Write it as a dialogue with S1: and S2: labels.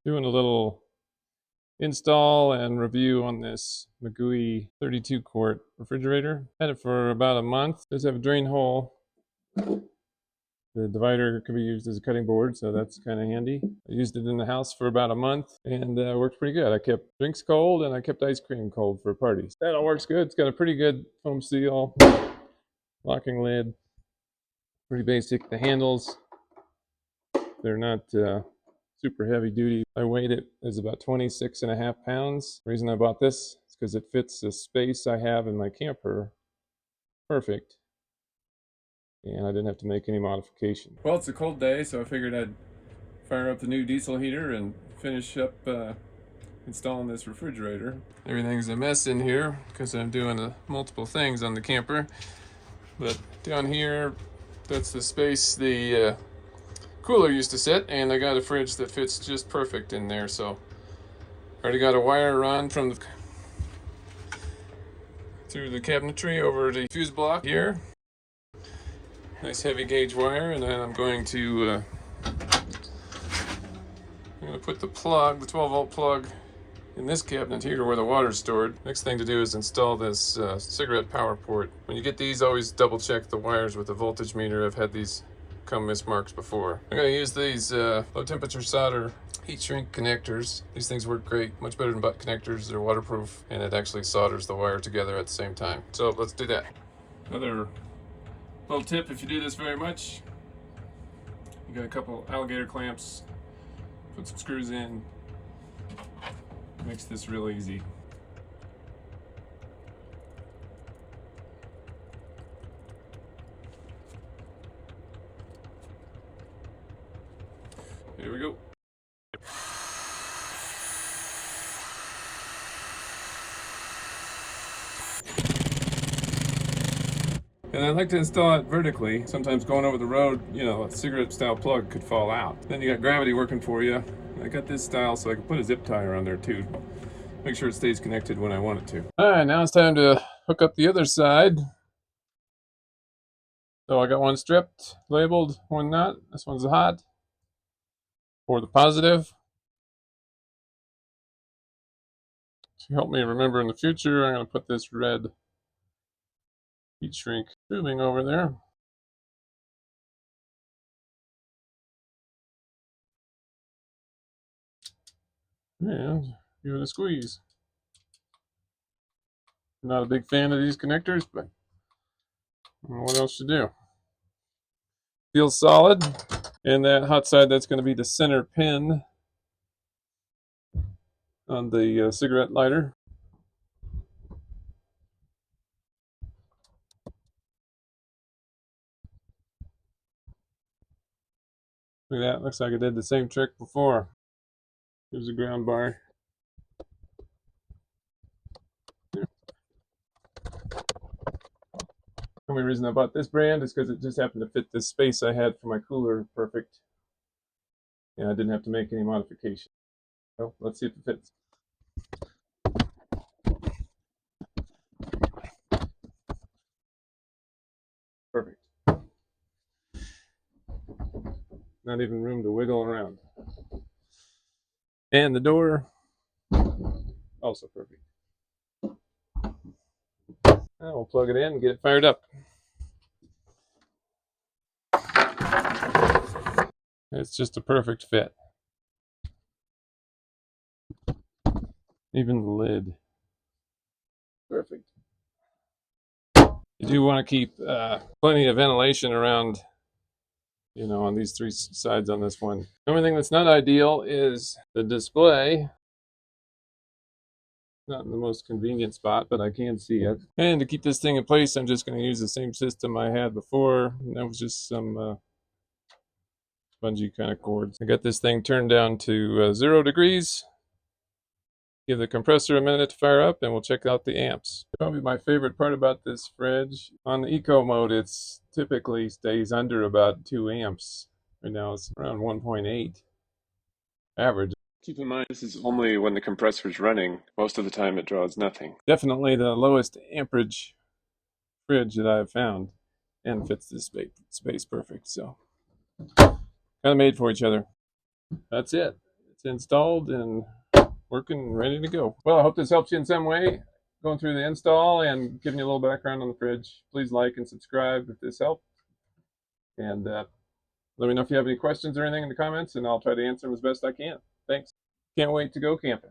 S1: Doing a little install and review on this Magui 32 quart refrigerator. Had it for about a month. Does have a drain hole. The divider could be used as a cutting board, so that's kind of handy. I used it in the house for about a month and worked pretty good. I kept drinks cold and I kept ice cream cold for parties. That all works good. It's got a pretty good foam seal, locking lid, pretty basic. The handles, they're not super heavy duty. I weighed it as about 26.5 pounds. The reason I bought this is because it fits the space I have in my camper perfect. And I didn't have to make any modification. Well, it's a cold day, so I figured I'd fire up the new diesel heater and finish up installing this refrigerator. Everything's a mess in here because I'm doing multiple things on the camper. But down here, that's the space the cooler used to sit, and I got a fridge that fits just perfect in there. So I already got a wire run from through the cabinetry over the fuse block here. Nice heavy gauge wire, and then I'm going to put the plug, the 12-volt plug, in this cabinet here where the water's stored. Next thing to do is install this cigarette power port. When you get these, always double check the wires with the voltage meter. I've had these come mismarked before. I'm going to use these low temperature solder heat shrink connectors. These things work great, much better than butt connectors. They're waterproof, and it actually solders the wire together at the same time. So let's do that. Another little tip, if you do this very much, you got a couple alligator clamps, put some screws in, makes this real easy. Here we go. And I like to install it vertically. Sometimes going over the road, a cigarette style plug could fall out. Then you got gravity working for you. I got this style so I can put a zip tie around there too. Make sure it stays connected when I want it to. All right, now it's time to hook up the other side. So I got one stripped, labeled, one not. This one's hot. For the positive. To help me remember in the future, I'm going to put this red heat shrink tubing over there. And give it a squeeze. I'm not a big fan of these connectors, but I don't know what else to do. Feels solid. And that hot side, that's going to be the center pin on the cigarette lighter. Look at that, looks like I did the same trick before. Here's a ground bar. The only reason I bought this brand is because it just happened to fit this space I had for my cooler perfect. And I didn't have to make any modification. So let's see if it fits. Perfect. Not even room to wiggle around. And the door, also perfect. Now we'll plug it in and get it fired up. It's just a perfect fit. Even the lid. Perfect. You do want to keep plenty of ventilation around, on these three sides on this one. The only thing that's not ideal is the display. Not in the most convenient spot, but I can see it. And to keep this thing in place, I'm just going to use the same system I had before. And that was just some bungee kind of cords. I got this thing turned down to 0 degrees. Give the compressor a minute to fire up, and we'll check out the amps. Probably my favorite part about this fridge, on the eco mode, it's typically stays under about 2 amps. Right now it's around 1.8 average. Keep in mind, this is only when the compressor is running. Most of the time it draws nothing. Definitely the lowest amperage fridge that I've found, and fits this space perfect. So kind of made for each other. That's it. It's installed and working and ready to go. Well, I hope this helps you in some way going through the install and giving you a little background on the fridge. Please like and subscribe if this helped. And let me know if you have any questions or anything in the comments, and I'll try to answer them as best I can. Thanks. Can't wait to go camping.